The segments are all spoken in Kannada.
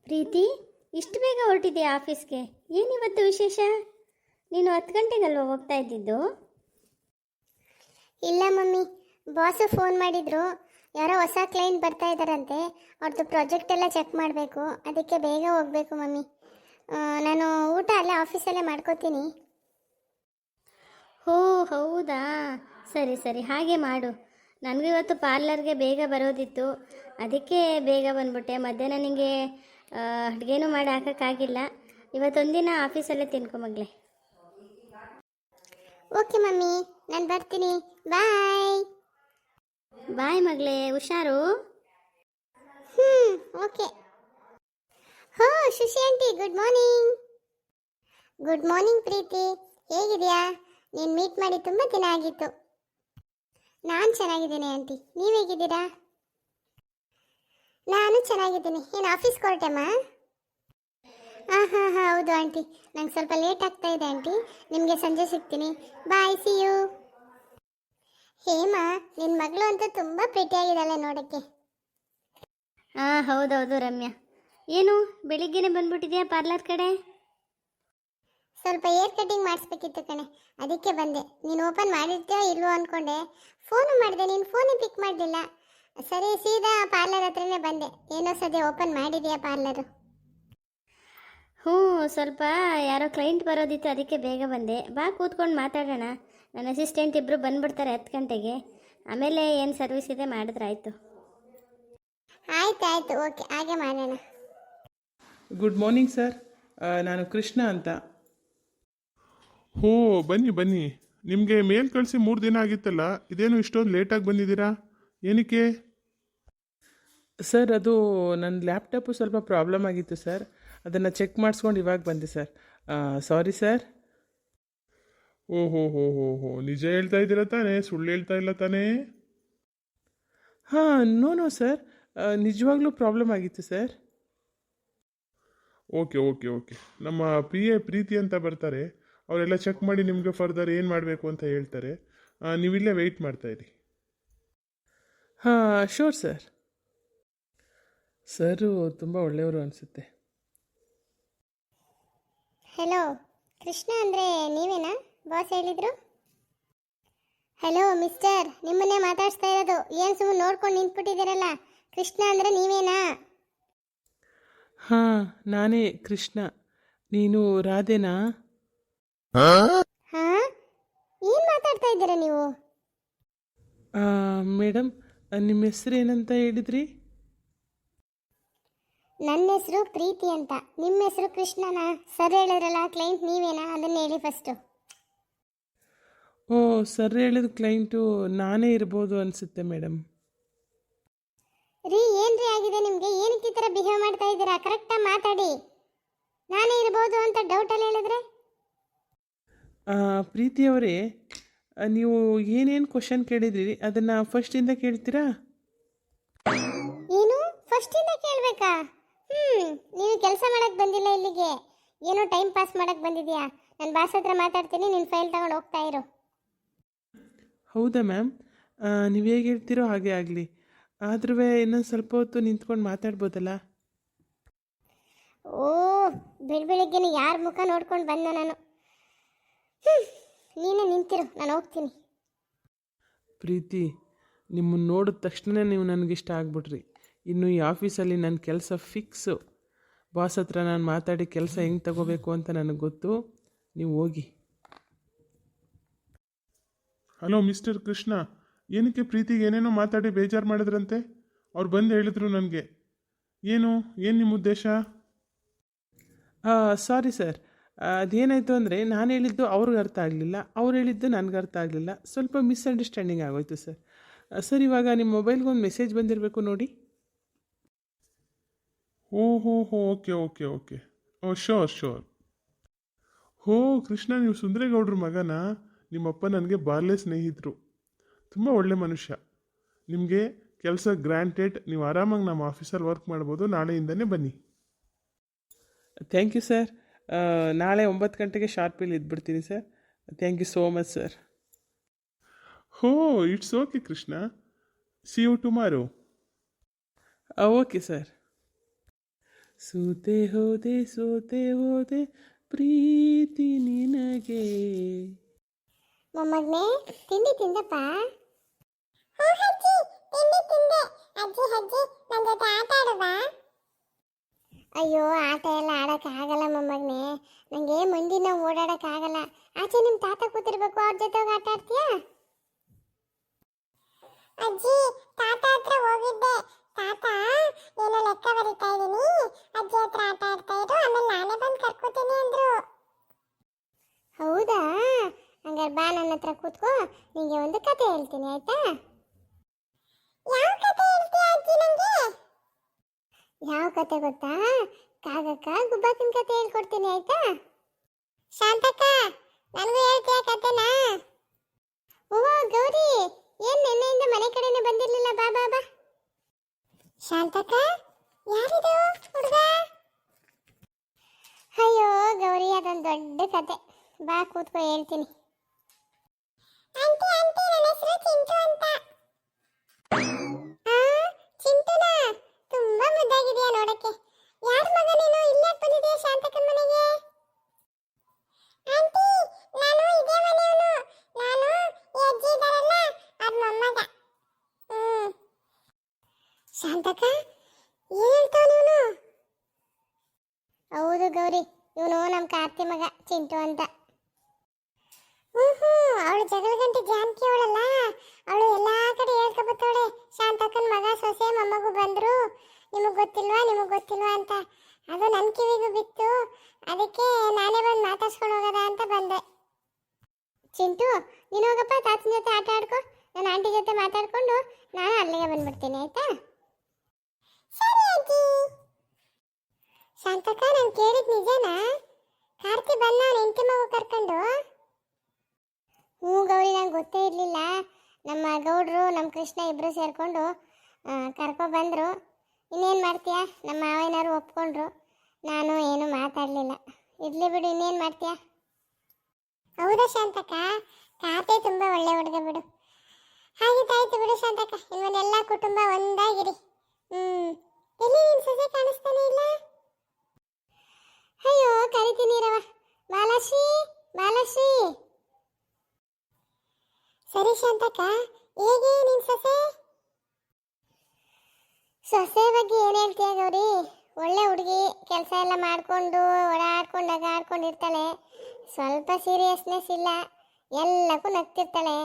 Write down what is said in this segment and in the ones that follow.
ಪ್ರೀತಿ, ಇಷ್ಟು ಬೇಗ ಹೊರಟಿದೆಯಾ ಆಫೀಸ್ಗೆ? ಏನಿವತ್ತು ವಿಶೇಷ? ನೀನು 10 ಗಂಟೆಗಲ್ವ ಹೋಗ್ತಾ ಇದ್ದಿದ್ದು? ಇಲ್ಲ ಮಮ್ಮಿ, ಬಾಸು ಫೋನ್ ಮಾಡಿದ್ರು. ಯಾರೋ ಹೊಸ ಕ್ಲೈಂಟ್ ಬರ್ತಾ ಇದ್ದಾರಂತೆ. ಅವ್ರದ್ದು ಪ್ರಾಜೆಕ್ಟ್ ಎಲ್ಲ ಚೆಕ್ ಮಾಡಬೇಕು, ಅದಕ್ಕೆ ಬೇಗ ಹೋಗಬೇಕು ಮಮ್ಮಿ. ನಾನು ಊಟ ಅಲ್ಲೇ ಆಫೀಸಲ್ಲೇ ಮಾಡ್ಕೋತೀನಿ. ಓ ಹೌದಾ, ಸರಿ ಸರಿ, ಹಾಗೆ ಮಾಡು. ನನಗೂ ಇವತ್ತು ಪಾರ್ಲರ್ಗೆ ಬೇಗ ಬರೋದಿತ್ತು, ಅದಕ್ಕೆ ಬೇಗ ಬಂದ್ಬಿಟ್ಟೆ. ಮಧ್ಯಾಹ್ನ ನಿನಗೆ ಅಡುಗೆನೂ ಮಾಡಿ ಹಾಕೋಕ್ಕಾಗಿಲ್ಲ. ಇವತ್ತೊಂದಿನ ಆಫೀಸಲ್ಲೇ ತಿನ್ಕೊ ಮಗಳೇ. ಓಕೆ ಮಮ್ಮಿ, ನಾನು ಬರ್ತೀನಿ. ಬಾಯ್. ಬಾಯ್ ಮಗಳೇ, ಹುಷಾರು. ಓಕೆ. ಹೋ Shashi aunty, good morning. Good morning Preethi, ಹೇಗಿದೆಯಾ? ನೀನು ಮೀಟ್ ಮಾಡಿ ತುಂಬ ದಿನ ಆಗಿತ್ತು. ನಾನು ಚೆನ್ನಾಗಿದ್ದೀನಿ ಆಂಟಿ, ನೀವು ಹೇಗಿದ್ದೀರಾ? ನಾನು ಚೆನ್ನಾಗಿದ್ದೀನಿ. ಏನು ಆಫೀಸ್ಗೆ ಹೊರಟೆಮ್ಮ? ಹಾಂ ಹೌದು ಆಂಟಿ, ನಂಗೆ ಸ್ವಲ್ಪ ಲೇಟ್ ಆಗ್ತಾ ಇದೆ ಆಂಟಿ. ನಿಮಗೆ ಸಂಜೆ ಸಿಗ್ತೀನಿ. ಬಾಯ್, ಸಿ ಯು. ಹೇಮಾ, ನಿನ್ನ ಮಗಳು ಅಂತೂ ತುಂಬ ಪ್ರೀತಿಯಾಗಿದ್ದಾಳೆ ನೋಡೋಕ್ಕೆ. ಹಾಂ ಹೌದೌದು ರಮ್ಯಾ. ಏನು ಬೆಳಿಗ್ಗೆನೇ ಬಂದ್ಬಿಟ್ಟಿದ್ಯಾ ಪಾರ್ಲರ್ ಕಡೆ? ಸ್ವಲ್ಪ ಏರ್ ಕಟಿಂಗ್ ಮಾಡಿಸ್ಬೇಕಿತ್ತು ಕಣೆ, ಅದಕ್ಕೆ ಬಂದೆ. ನೀನು ಓಪನ್ ಮಾಡಿರ್ತೀಯೋ ಇಲ್ವೋ ಅಂದ್ಕೊಂಡೆ. ಫೋನು ಮಾಡಿದೆ, ನೀನು ಫೋನೇ ಪಿಕ್ ಮಾಡಲಿಲ್ಲ. ಸರಿ, ಸೀದಾ ಪಾರ್ಲರ್ ಹತ್ರನೇ ಬಂದೆ. ಏನೋ ಸದ್ಯ ಓಪನ್ ಮಾಡಿದೆಯಾ ಪಾರ್ಲರು? ಹ್ಞೂ, ಸ್ವಲ್ಪ ಯಾರೋ ಕ್ಲೈಂಟ್ ಬರೋದಿತ್ತು, ಅದಕ್ಕೆ ಬೇಗ ಬಂದೆ. ಬಾ ಕೂತ್ಕೊಂಡು ಮಾತಾಡೋಣ. ನನ್ನ ಅಸಿಸ್ಟೆಂಟ್ ಇಬ್ಬರು ಬಂದುಬಿಡ್ತಾರೆ 10 ಗಂಟೆಗೆ. ಆಮೇಲೆ ಏನು ಸರ್ವಿಸ್ ಇದೆ ಮಾಡಿದ್ರಾಯ್ತು. ಆಯ್ತು, ಓಕೆ, ಹಾಗೆ ಮಾಡೋಣ. ಗುಡ್ ಮಾರ್ನಿಂಗ್ ಸರ್, ನಾನು ಕೃಷ್ಣ ಅಂತ. ಹೋ, ಬನ್ನಿ ಬನ್ನಿ. ನಿಮಗೆ ಮೇಲ್ ಕಳಿಸಿ 3 ದಿನ ಆಗಿತ್ತಲ್ಲ, ಇದೇನು ಇಷ್ಟೊಂದು ಲೇಟಾಗಿ ಬಂದಿದ್ದೀರಾ? ಏನಕ್ಕೆ? ಸರ್, ಅದು ನನ್ನ ಲ್ಯಾಪ್ಟಾಪು ಸ್ವಲ್ಪ ಪ್ರಾಬ್ಲಮ್ ಆಗಿತ್ತು ಸರ್, ಅದನ್ನು ಚೆಕ್ ಮಾಡಿಸ್ಕೊಂಡು ಇವಾಗ ಬಂದೆ ಸರ್. Sorry sir. ಓಹೋ, ನಿಜ ಹೇಳ್ತಾ ಇದ್ದೀರಾ ತಾನೇ? ಸುಳ್ಳು ಹೇಳ್ತಾ ಇಲ್ಲ ತಾನೇ? ಹಾಂ, ನೋ ಸರ್, ನಿಜವಾಗ್ಲೂ ಪ್ರಾಬ್ಲಮ್ ಆಗಿತ್ತು ಸರ್. ಓಕೆ. ನಮ್ಮ ಪ್ರೀತಿ ಅಂತ ಬರ್ತಾರೆ, ಅವರೆಲ್ಲ ಚೆಕ್ ಮಾಡಿ ನಿಮಗೆ ಫರ್ದರ್ ಏನು ಮಾಡಬೇಕು ಅಂತ ಹೇಳ್ತಾರೆ. ನೀವಿಲ್ಲೇ ವೆಯ್ಟ್ ಮಾಡ್ತಾಯಿರಿ. ಹಾಂ, ಶೋರ್ ಸರ್. ಸರು ತುಂಬ ಒಳ್ಳೆಯವರು ಅನಿಸುತ್ತೆ. ಹಲೋ, ಕೃಷ್ಣ ಅಂದರೆ ನೀವೇನಾ? ಬಾಸ್ ಹೇಳಿದ್ರು. ಹಲೋ ಮಿಸ್ಟರ್, ನಿಮ್ಮನ್ನೇ ಮಾತಾಡ್ಸ್ತಾ ಇರೋದು. ಏನು ಸುಮ್ಮನೆ ನೋಡ್ಕೊಂಡು ನಿಂತ್ಬಿಟ್ಟಿದ್ದೀರಲ್ಲ? ಕೃಷ್ಣ ಅಂದರೆ ನೀವೇನಾ? ಹಾಂ, ನಾನೇ ಕೃಷ್ಣ. ನೀನು ರಾಧೆನಾ? ಹಾಂ, ಏನು ಮಾತಾಡ್ತಾ ಇದ್ದೀರಾ ನೀವು? ಮೇಡಮ್, ನಿಮ್ಮ ಹೆಸರು ಏನಂತ ಹೇಳಿದ್ರಿ? ನನ್ನ ಹೆಸರು ಪ್ರೀತಿ ಅಂತ. ನಿಮ್ಮ ಹೆಸರು ಕೃಷ್ಣನಾ? ಸರ್ ಹೇಳಿದ್ರಲ್ಲ, ಕ್ಲೈಂಟ್ ನೀವೇನಾ? ಅದನ್ನು ಹೇಳಿ ಫಸ್ಟು. ಓ, ಸರ್ ಹೇಳಿದ ಕ್ಲೈಂಟು ನಾನೇ ಇರ್ಬೋದು ಅನಿಸುತ್ತೆ ಮೇಡಮ್. ರೀ, ಏನ್ರಿ ಆಗಿದೆ ನಿಮಗೆ? ಏನಕ್ಕೆ ಈ ಥರ ಬಿಹೇವ್ ಮಾಡ್ತಾ ಇದ್ದೀರಾ? ಕರೆಕ್ಟಾಗಿ ಮಾತಾಡಿ. ನಾನೇ ಇರ್ಬೋದು ಅಂತ ಡೌಟಲ್ಲಿ ಹೇಳಿದ್ರೆ? ಪ್ರೀತಿಯವರೇ, ನೀವು ಏನೇನು ಕ್ವಶನ್ ಕೇಳಿದ್ರಿ ಅದನ್ನು ಫಸ್ಟಿಂದ ಕೇಳ್ತೀರಾ? ಏನು ಫಸ್ಟಿಂದ ಕೇಳಬೇಕಾ? ನೀನು ಕೆಲಸ ಮಾಡಕ್ಕೆ ಬಂದಿಲ್ಲ ಇಲ್ಲಿಗೆ, ಏನೋ ಟೈಮ್ ಪಾಸ್ ಮಾಡಕ್ಕೆ ಬಂದಿದ್ಯಾ? ನನ್ನ ಬಾಸ್ ಹತ್ರ ಮಾತಾಡ್ತೀನಿ, ನಿನ್ನ ಫೈಲ್ ತಗೊಂಡು ಹೋಗ್ತಾ ಇರು. ಹೌದಾ ಮ್ಯಾಮ್, ನೀವು ಹೇಗೆ ಹೇಳ್ತೀರೋ ಹಾಗೆ ಆಗಲಿ. ಆದ್ರೂ ಇನ್ನೊಂದು ಸ್ವಲ್ಪ ಹೊತ್ತು ನಿಂತ್ಕೊಂಡು ಮಾತಾಡ್ಬೋದಲ್ಲ? ಓ, ಬೆಳಗ್ಗೆನೆ ಯಾರ ಮುಖ ನೋಡ್ಕೊಂಡು ಬಂದ ನಾನು? ನೀನೇ ನಿಂತಿರು, ನಾನು ಹೋಗ್ತೀನಿ. ಪ್ರೀತಿ, ನಿಮ್ಮನ್ನು ನೋಡಿದ ತಕ್ಷಣ ನೀವು ನನಗಿಷ್ಟ ಆಗ್ಬಿಟ್ರಿ. ಇನ್ನು ಈ ಆಫೀಸಲ್ಲಿ ನನ್ನ ಕೆಲಸ ಫಿಕ್ಸು. ಬಾಸ್ ಹತ್ರ ನಾನು ಮಾತಾಡಿ ಕೆಲಸ ಹೆಂಗೆ ತಗೋಬೇಕು ಅಂತ ನನಗೆ ಗೊತ್ತು. ನೀವು ಹೋಗಿ. ಹಲೋ ಮಿಸ್ಟರ್ ಕೃಷ್ಣ, ಏನಕ್ಕೆ ಪ್ರೀತಿಗೆ ಏನೇನೋ ಮಾತಾಡಿ ಬೇಜಾರು ಮಾಡಿದ್ರಂತೆ? ಅವ್ರು ಬಂದು ಹೇಳಿದ್ರು ನನಗೆ. ಏನು ನಿಮ್ಮ ಉದ್ದೇಶ? ಸಾರಿ ಸರ್, ಅದೇನಾಯಿತು ಅಂದರೆ ನಾನು ಹೇಳಿದ್ದು ಅವ್ರಿಗೆ ಅರ್ಥ ಆಗಲಿಲ್ಲ, ಅವ್ರು ಹೇಳಿದ್ದು ನನಗೆ ಅರ್ಥ ಆಗಲಿಲ್ಲ. ಸ್ವಲ್ಪ ಮಿಸ್ಅಂಡರ್ಸ್ಟ್ಯಾಂಡಿಂಗ್ ಆಗೋಯ್ತು ಸರ್. ಸರ್, ಇವಾಗ ನಿಮ್ಮ ಮೊಬೈಲ್ಗೆ ಒಂದು ಮೆಸೇಜ್ ಬಂದಿರಬೇಕು ನೋಡಿ. ಓಹೋ, ಓಕೆ. ಓ, ಶೋರ್. ಹೋ ಕೃಷ್ಣ, ನೀವು ಸುಂದರೇಗೌಡ್ರ ಮಗನ? ನಿಮ್ಮಪ್ಪ ನನಗೆ ಬಾಲ್ಯ ಸ್ನೇಹಿತರು. ತುಂಬ ಒಳ್ಳೆ ಮನುಷ್ಯ. ನಿಮಗೆ ಕೆಲಸ ಗ್ರ್ಯಾಂಟೆಡ್. ನೀವು ಆರಾಮಾಗಿ ನಮ್ಮ ಆಫೀಸಲ್ಲಿ ವರ್ಕ್ ಮಾಡ್ಬೋದು. ನಾಳೆಯಿಂದನೇ ಬನ್ನಿ. Thank you sir. ನಾಳೆ 9 ಗಂಟೆಗೆ ಶಾರ್ಪಿಲ್ಲಿ ಇದ್ಬಿಡ್ತೀನಿ sir. Thank you so much sir. ಹೋ, it's okay Krishna. See you tomorrow. Okay sir. ಸೋತೆ ಹೋದೆ ಪ್ರೀತಿ ನಿನಗೆ. ಮೊಮ್ಮಗನೇ ತಿಂಡಿ ತಿಂದಪ್ಪ? ಹ್ಞೂ ಅಜ್ಜಿ, ತಿಂಡಿ ತಿಂದೆ. ಅಜ್ಜಿ ಅಜ್ಜಿ ನನ್ನ ಜೊತೆ ಆಟ ಆಡುವಾ? ಅಯ್ಯೋ, ಆಟ ಎಲ್ಲ ಆಡೋಕ್ಕಾಗಲ್ಲ ಮೊಮ್ಮಗನೇ, ನನಗೆ ಮುಂದಿನ ಓಡಾಡೋಕ್ಕಾಗಲ್ಲ. ಆಚೆ ನಿಮ್ಮ ತಾತ ಕೂತಿರ್ಬೇಕು, ಅವ್ರ ಜೊತೆ ಹೋಗಿ ಆಟ ಆಡ್ತೀಯಾ? ಅಜ್ಜಿ, ತಾತ ಹತ್ರ ಹೋಗಿದ್ದೆ. ತಾತ ಏನೋ ಲೆಕ್ಕ ಬರಿತಾ ಇದೀನಿ, ಅಜ್ಜಿ ಹತ್ರ ಆಟ ಆಡ್ತಾ ಇರು, ಆಮೇಲೆ ನಾನೇ ಬಂದು ಕರ್ಕೋತೀನಿ ಅಂದ್ರು. ಹೌದಾ? ಹಂಗಾರೆ ಬಾ, ನನ್ನ ಹತ್ರ ಕೂತ್ಕೋ, ನಿಂಗೆ ಒಂದು ಕತೆ ಹೇಳ್ತೀನಿ, ಆಯ್ತಾ? ಯಾವ ಕತೆ ಹೇಳ್ತೀಯ ಅಜ್ಜಿ ನಂಗೆ? ಯಾವ ಕತೆ ಗೊತ್ತಾ? ಕಾಗಕ್ಕ ಗುಬ್ಬಕ್ಕನ ಕತೆ ಹೇಳ್ಕೊಡ್ತೀನಿ, ಆಯ್ತಾ? ಶಾಂತಕ್ಕ, ನನಗೂ ಹೇಳ್ತೀಯ ಕತೆನಾ? ಓಹೋ ಗೌರಿ, ಏನ್ ನಿನ್ನೆಯಿಂದ ಮನೆ ಕಡೆನೆ ಬಂದಿರ್ಲಿಲ್ಲ, ಬಾ ಬಾ ಬಾ. ಶಾಂತಕ್ಕ, ಯಾರಿದು ಹುಡುಗ? ಅಯ್ಯೋ ಗೌರಿ, ಅದೊಂದು ದೊಡ್ಡ ಕತೆ, ಬಾ ಕೂತ್ಕೋ ಹೇಳ್ತೀನಿ. ಆಂಟಿ ಆಂಟಿ, ನನ್ನ ಹೆಸರು ಚಿಂಟು ಅಂತ. ಚಿಂಟುನಾ? ತುಂಬಾ ಮುದ್ದಾಗಿದೆಯಾ ನೋಡಕ್ಕೆ. ಯಾರ ಮಗ ನೀನು? ಇಲ್ಲೇ ಬಂದಿದೆಯಾ ಶಾಂತಕ್ಕನ ಮನೆಗೆ? ಆಂಟಿ, ನಾನು ಇದೇ ಮನೆಯವನು. ನಾನು ಈ ಅಜ್ಜಿ ಇದ್ದಾರಲ್ಲ, ಅವ್ರ ಮೊಮ್ಮಗ. ಶಾಂತಕ್ಕ, ಏನ್ ಹೇಳ್ತಾವ ಇವನು? ಹೌದು ಗೌರಿ, ಇವನು ನಮ್ಮ ಕಾರ್ತಿ ಮಗ ಚಿಂಟು ಅಂತ. ಅವಳು ಜಗಳ ಗಂಟೆ ಜಾನಕಿ ಅವಳಲ್ಲ, ಅವಳು ಎಲ್ಲಾ ಕಡೆ ಹೇಳ್ಕೊಬತ್ತವಳೆ, ಶಾಂತಕ್ಕನ ಮಗ ಸೊಸೆ ಮೊಮ್ಮಗು ಬಂದ್ರು, ನಿಮಗೆ ಗೊತ್ತಿಲ್ವಾ ಅಂತ. ಅದು ನನ್ನ ಕಿವಿಗೂ ಬಿತ್ತು, ಅದಕ್ಕೆ ನಾನೇ ಬಂದು ಮಾತಾಡ್ಸ್ಕೊಂಡು ಹೋಗೋದ ಅಂತ ಬಂದೆ. ಚಿಂಟು, ನೀನು ಹೋಗಪ್ಪ, ತಾತನ ಜೊತೆ ಆಟ ಆಡ್ಕೊ, ನಾನು ಆಂಟಿ ಜೊತೆ ಮಾತಾಡ್ಕೊಂಡು ನಾನು ಅಲ್ಲಿಗೆ ಬಂದ್ಬಿಡ್ತೀನಿ, ಆಯ್ತಾ? ಸರಿ ಅಜ್ಜಿ. ಶಾಂತಕ್ಕ, ನಾನು ಕೇಳಿದ್ ನಿಜನಾ? ಕಾರ್ತಿ ಬಂದ ಅವನ ಹೆಂಡತಿ ಮಗು ಕರ್ಕೊಂಡು? ಹ್ಞೂ ಗೌರಿ, ನಂಗೆ ಗೊತ್ತೇ ಇರಲಿಲ್ಲ. ನಮ್ಮ ಗೌಡ್ರು ನಮ್ಮ ಕೃಷ್ಣ ಇಬ್ಬರು ಸೇರಿಕೊಂಡು ಕರ್ಕೊಬಂದರು. ಇನ್ನೇನು ಮಾಡ್ತೀಯ, ನಮ್ಮ ಮಾವಯ್ಯನವರು ಒಪ್ಕೊಂಡ್ರು, ನಾನು ಏನು ಮಾತಾಡಲಿಲ್ಲ. ಇರಲಿ ಬಿಡು, ಇನ್ನೇನು ಮಾಡ್ತೀಯ? ಹೌದಾ ಶಾಂತಕ್ಕ, ಕಾತೆ ತುಂಬ ಒಳ್ಳೆ ಹುಡುಗ ಬಿಡು. ಹಾಗಿದ್ದಾಯ್ತು ಬಿಡು ಶಾಂತಕ್ಕ, ಇವನ್ನೆಲ್ಲ ಕುಟುಂಬ ಒಂದಾಗಿರಿ. ಎಲ್ಲಿ ನಿನ್ನ ಸೊಸೆ ಕಾಣಿಸ್ತಾನೆ ಇಲ್ಲ? ಅಯ್ಯೋ, ಕರಿತೀನಿ ರವ. ಮಾಲಾಶ್ರೀ, ಮಾಲಾಶ್ರೀ. ಸರಿ ಶಾಂತಕ್ಕ, ಹೇಗೆ ನಿನ್ ಸೊಸೆ ಬಗ್ಗೆ ಏನು ಹೇಳ್ತೀಯ ಗೌರಿ? ಒಳ್ಳೆ ಹುಡುಗಿ, ಕೆಲಸ ಎಲ್ಲ ಮಾಡಿಕೊಂಡು ಓಡಾಡ್ಕೊಂಡಾಗ ಆಡ್ಕೊಂಡಿರ್ತಾಳೆ, ಸ್ವಲ್ಪ ಸೀರಿಯಸ್ನೆಸ್ ಇಲ್ಲ, ಎಲ್ಲಕ್ಕೂ ನಗ್ತಿರ್ತಾಳೆ.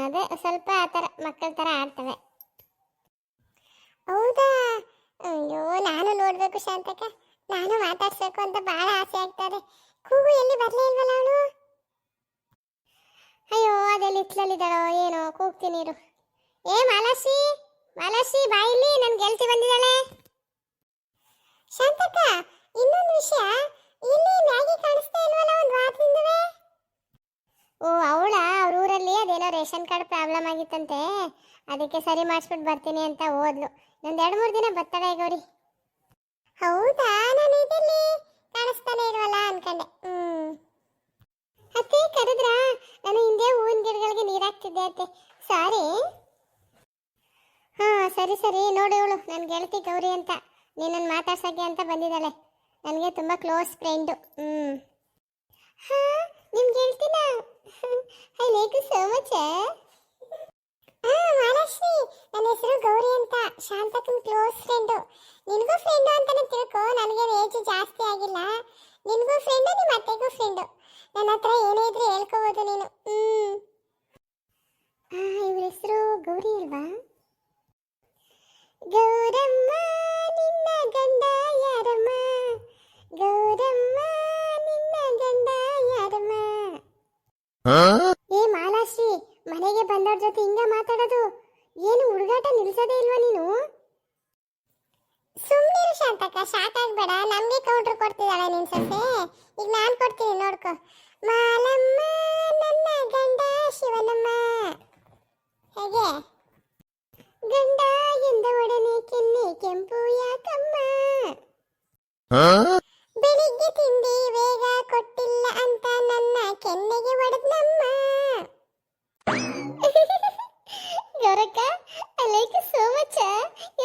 ಅದೇ ಸ್ವಲ್ಪ ಆ ಥರ ಮಕ್ಕಳ ಥರ ಆಡ್ತಾಳೆ. ಹೌದಾ? ಅಯ್ಯೋ, ನಾನು ನೋಡಬೇಕು ಶಾಂತಕ್ಕ, ನಾನು ಮಾತಾಡ್ಸ್ಬೇಕು ಅಂತ ಭಾಳ ಆಸೆ ಆಗ್ತಾರೆ. ಕೂಗು ಎಲ್ಲಿ ಬರಲೇ ಇಲ್ವಲ್ಲ ಅವಳು? ಅಯ್ಯೋ, ಅದೆಲ್ಲಿ ಇಟ್ಲಲ್ಲಿದ್ದಾಳೋ ಏನೋ, ಕೂಗ್ತೀನಿ ಇರು. ಏ ಮಾಲಾಶ್ರೀ, ಮಾಲಾಶ್ರೀ ಬಾ ಇಲ್ಲಿ, ನನ್ನ ಗೆಳತಿ ಬಂದಿದ್ದಾಳೆ. ಶಾಂತಕ್ಕ, ಇನ್ನೊಂದು ವಿಷಯ, ಇಲ್ಲಿ ಮ್ಯಾಗಿ ಕಾಣಿಸ್ತಾ ಇಲ್ವಲ್ಲ ಒಂದು ವಾರದಿಂದವೇ? ಓ ಅವಳ, ಅವ್ರ ಊರಲ್ಲಿ ಅದೇನೋ ರೇಷನ್ ಕಾರ್ಡ್ ಪ್ರಾಬ್ಲಮ್ ಆಗಿತ್ತಂತೆ, ಅದಕ್ಕೆ ಸರಿ ಮಾಡಿಸ್ಬಿಟ್ಟು ಬರ್ತೀನಿ ಅಂತ ಹೋದ್ಲು. ಇನ್ನೊಂದು 2-3 ದಿನ ಬರ್ತಾಳೆ ಗೌರಿ. ಹೌದಾ? ನಾನು ಇದರಲ್ಲಿ ಕಾಣಿಸ್ತಾನೆ ಇಲ್ವಲ್ಲ ಅನ್ಕೊಂಡೆ. ಅತ್ತೆ ಕರೆದ್ರಾ? ನಾನು ಹಿಂದೆ ಹೂವಿನ ಗಿಡಗಳಿಗೆ ನೀರಾಕ್ತಿದ್ದೆ ಅತ್ತೆ, ಸಾರಿ. ಹಾಂ ಸರಿ ಸರಿ, ನೋಡಿ ಇವಳು ನನ್ನ ಗೆಳತಿ ಗೌರಿ ಅಂತ, ನೀನನ್ನು ಮಾತಾಡ್ಸೋಕ್ಕೆ ಅಂತ ಬಂದಿದ್ದಾಳೆ, ನನಗೆ ತುಂಬ ಕ್ಲೋಸ್ ಫ್ರೆಂಡು. ಹಾಂ, ನಿಮ್ಮ ಗೆಳತಿನ? I like you so much. Mahalakshmi, ನನ್ನ ಹೆಸರು ಗೌರಿ ಅಂತ, ಶಾಂತಕ್ಕನ ಕ್ಲೋಸ್ ಫ್ರೆಂಡು. ನಿನಗೂ ಫ್ರೆಂಡು ಅಂತಾನೆ ತಿಳ್ಕೊ, ನನಗೇನು ಏಜ್ ಜಾಸ್ತಿ ಆಗಿಲ್ಲ. ನಿನಗೂ ಫ್ರೆಂಡು, ನಿಮ್ಮ ಅತ್ತೆಗೂ ಫ್ರೆಂಡು. ನನ್ನ ಹತ್ರ ಏನೇ ಇದ್ರೆ ಹೇಳ್ಕೋಬೋದು ನೀನು. ಇವ್ರ ಹೆಸರು ಗೌರಿ ಅಲ್ವಾ? ಗೌರಮ್ಮ ನಿನ್ನ ಗಂಡ ಯಾರಮ್ಮ, ಗೌರಮ್ಮ ನಿನ್ನ ಗಂಡ ಯಾರಮ್ಮ. ಏ ಮಾಲಾಶ್ರೀ, ಮನೆಗೆ ಬಂದವ್ರ ಜೊತೆ ಹಿಂಗ ಮಾತಾಡೋದು? ಏನು ಹುಡುಗಾಟ ನಿಲ್ಸೋದೇ ಇಲ್ವಾ ನೀನು? ಸುಮ್ಮನಿರು ಶಾಂತಕ್ಕ, ಶಾಕ್ ಆಗ್ಬೇಡ, ನಮ್ಗೆ ಕೌಂಟ್ರ್ ಕೊಡ್ತಿದ್ದಾಳೆ ನಿನ್ ಸೊಸೆ. ಈಗ ನಾನು ಕೊಡ್ತೀನಿ ನೋಡ್ಕೊ. ಮಾಲಮ್ಮ ನನ್ನ ಗಂಡ ಶಿವನಮ್ಮ. ಹೇಗೆ? ಗಂಡ ಎಂದ ಒಡನೆ ಕೆನ್ನೆ ಕೆಂಪು ಯಾಕಮ್ಮ, ಬೆಳಿಗ್ಗೆ ತಿಂಡಿ ಬೇಗ ಕೊಟ್ಟಿಲ್ಲ ಅಂತ ನನ್ನ ಕೆನ್ನೆಗೆ ಒಡೆದ್ನಮ್ಮ. ಗೌರಕ್ಕ, I like you so much.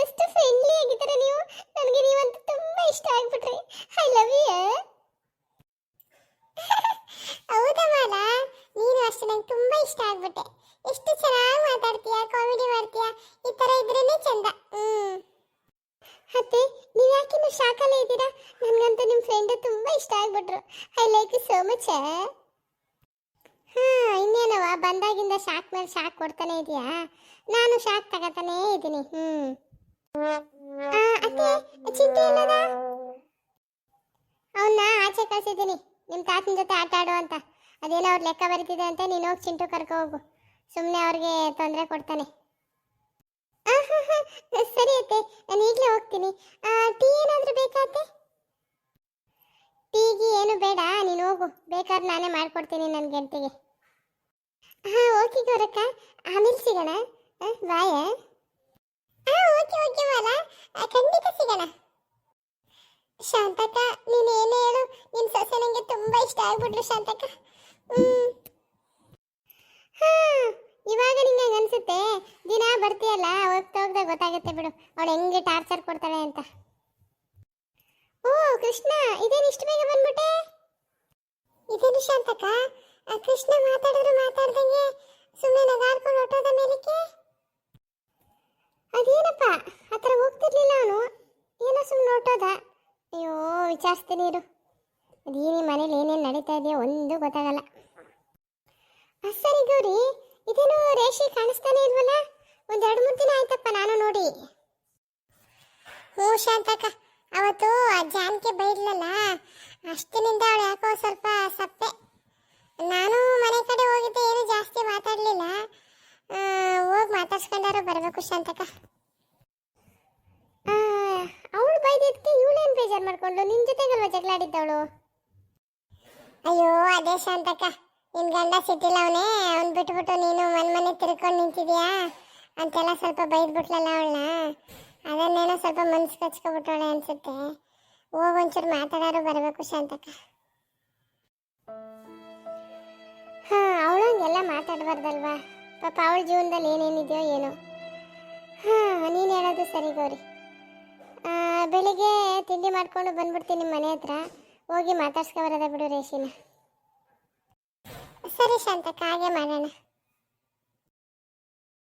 ಎಷ್ಟು ಫ್ರೆಂಡ್ಲಿ ಆಗಿದ್ದಾರೆ ನೀವು, ನನಗೆ ನೀವಂತ ಆಗ್ಬಿಟ್ಟೆ. ಎಷ್ಟು ಚೆನ್ನಾಗಿ ಮಾತಾಡ್ತೀಯ, ಕಾಮಿಡಿ ಮಾಡ್ತೀಯ. ಈ ತರ ಇದ್ರೇನೆ ಚಂದ. ಅತ್ತೆ, ನೀವು ಯಾಕಿನ್ನು ಶಾಕಲ್ಲೇ ಇದ್ದೀರಾ? ನನಗಂತೂ ನಿಮ್ಮ ಫ್ರೆಂಡ್ ತುಂಬಾ ಇಷ್ಟ ಆಗ್ಬಿಟ್ರು. I like you so much. ಇನ್ನೇನವ, ಬಂದಾಗಿಂದ ಶಾಕ್ ಮೇಲೆ ಶಾಕ್ ಕೊಡ್ತಾನೆ ಇದೆಯಾ? ನಾನು ಶಾಕ್ ತಗೋತಾನೇ ಇದ್ದೀನಿ. ಅತ್ತೆ, ಚಿಂತೆ ಇಲ್ಲದ? ಅವನ್ನ ಆಚೆ ಕಳ್ಸಿದ್ದೀನಿ ನಿಮ್ಮ ತಾತನ ಜೊತೆ ಆಟ ಆಡು ಅಂತ. ಅದೇನೋ ಅವ್ರು ಲೆಕ್ಕ ಬರೀತಿದೆ ಅಂತ, ನೀನು ಹೋಗಿ ಚಿಂಟು ಕರ್ಕೊ ಹೋಗು. ಸುಮ್ಮನೆ ಅವ್ರಿಗೆ ತೊಂದರೆ ಕೊಡ್ತಾನೆ. ಸರಿ ಅತ್ತೆ, ನಾನು ಈಗಲೇ ಹೋಗ್ತೀನಿ. ಟೀ ಏನಾದರೂ ಬೇಕಾತೆ? ಟೀಗೆ ಏನು ಬೇಡ, ನೀನು ಹೋಗು. ಬೇಕಾದ್ರೆ ನಾನೇ ಮಾಡ್ಕೊಡ್ತೀನಿ ನನ್ನ ಗೆಳತಿಗೆ. ಓಕೆ ಗೌರಕ್ಕ, ಆಮೇಲೆ ಸಿಗೋಣ. ಬಾಯ್. ಓಕೆ ಓಕೆ ಮಾಲ, ಖಂಡಿತ ಸಿಗೋಣ. ಶಾಂತಕ್ಕ, ನೀನು ಏನೇ ಹೇಳು, ನಿನ್ನ ಸೊಸೆ ನನಗೆ ತುಂಬ ಇಷ್ಟ ಆಗ್ಬಿಟ್ಲು ಶಾಂತಕ್ಕ. ಇವಾಗ ನಿಂಗೆ ಹಂಗೆ ಅನ್ಸುತ್ತೆ. ದಿನ ಬರ್ತೀಯಲ್ಲ, ಹೋಗ್ತಾ ಹೋಗ್ದಾಗ ಗೊತ್ತಾಗುತ್ತೆ ಬಿಡು ಅವಳು ಹೆಂಗೆ ಟಾರ್ಚರ್ ಕೊಡ್ತಾಳೆ ಅಂತ. ಓ ಕೃಷ್ಣ, ಇದೇನು ಇಷ್ಟು ಬೇಗ ಬಂದ್ಬಿಟ್ಟೆ? ಇದೇನು ಶಾಂತಕ್ಕ, ಕೃಷ್ಣ ಮಾತಾಡಿದ್ರು ಮಾತಾಡ್ದಂಗೆ ಸುಮ್ಮನೆ ನಗಾಡ್ಕೊಂಡು ಹೊಟ್ಟೋದ ಮೇಲಕ್ಕೆ. ಅದೇನಪ್ಪ, ಆ ಥರ ಹೋಗ್ತಿರ್ಲಿಲ್ಲ ಅವನು, ಏನೋ ಸುಮ್ಮನೆ ಹೊಟ್ಟೋದ. ಅಯ್ಯೋ, ವಿಚಾರಿಸ್ತೀನಿ ಇರು. ಅದೇನು ಮನೇಲಿ ಏನೇನು ನಡೀತಾ ಇದೆಯೋ ಒಂದು ಗೊತ್ತಾಗಲ್ಲ. ಸರಿ ಗೌರಿ, ಇದೇನು ರೇಷಿ ಕಾಣಿಸ್ತಾನೆ ಇಲ್ವಲ್ಲ? ಒಂದು 2-3 ದಿನ ಆಯ್ತಪ್ಪ ನಾನು ನೋಡಿ. ಶಾಂತಕ್ಕ, ಅವತ್ತು ಆ ಜಾನ್ಕೆ ಬೈದ್ಲಲ್ಲ, ಅಷ್ಟಿನಿಂದ ಅವಳು ಯಾಕೋ ಸ್ವಲ್ಪ ಸಪ್ಪೆ. ನಾನು ಮನೆ ಕಡೆ ಹೋಗಿದ್ದೆ, ಏನು ಜಾಸ್ತಿ ಮಾತಾಡಲಿಲ್ಲ. ಹೋಗಿ ಮಾತಾಡ್ಸ್ಕೊಂಡಾರು ಬರಬೇಕು ಶಾಂತಕ್ಕ. ಅವಳು ಬೈದಿದ್ದಕ್ಕೆ ಇವಳೇನು ಬೇಜಾರು ಮಾಡ್ಕೊಂಡ್ಲು? ನಿನ್ನ ಜೊತೆಗಲ್ವ ಜಗಳಾಡಿದ್ದವಳು? ಅಯ್ಯೋ ಅದೇ ಶಾಂತಕ್ಕ, ನಿನ್ನ ಗಂಡ ಸಿಟ್ಟಿಲ್ಲ ಅವನೇ, ಅವ್ನು ಬಿಟ್ಬಿಟ್ಟು ನೀನು ಮನೆ ತಿರ್ಕೊಂಡು ನಿಂತಿದ್ಯಾ ಅಂತೆಲ್ಲ ಸ್ವಲ್ಪ ಬೈದ್ಬಿಟ್ಲಲ್ಲ ಅವಳನ್ನ. ಅದನ್ನೇನೋ ಸ್ವಲ್ಪ ಮನ್ಸು ಕಚ್ಕೊಬಿಟ್ಟವಳೆ ಅನ್ಸುತ್ತೆ. ಹೋಗಿ ಒಂಚೂರು ಮಾತಾಡೋರು ಬರಬೇಕು ಶಾಂತಕ್ಕ. ಅವಳು ಹಂಗೆಲ್ಲ ಮಾತಾಡಬಾರ್ದಲ್ವಾ ಪಾಪ, ಅವಳ ಜೀವನದಲ್ಲಿ ಏನೇನಿದೆಯೋ ಏನೋ. ನೀನು ಹೇಳೋದು ಸರಿ ಗೌರಿ. ಬೆಳಿಗ್ಗೆ ತಿಂಡಿ ಮಾಡ್ಕೊಂಡು ಬಂದ್ಬಿಡ್ತೀನಿ ನಿಮ್ಮ ಮನೆ ಹತ್ರ. ಹೋಗಿ ಮಾತಾಡ್ಸ್ಕೊ ಬರೋದ ಬಿಡು ರೇಷಿನ. ಸರಿ ಶಾಂತಕ್ಕ, ಹಾಗೆ ಮಾಡೋಣ.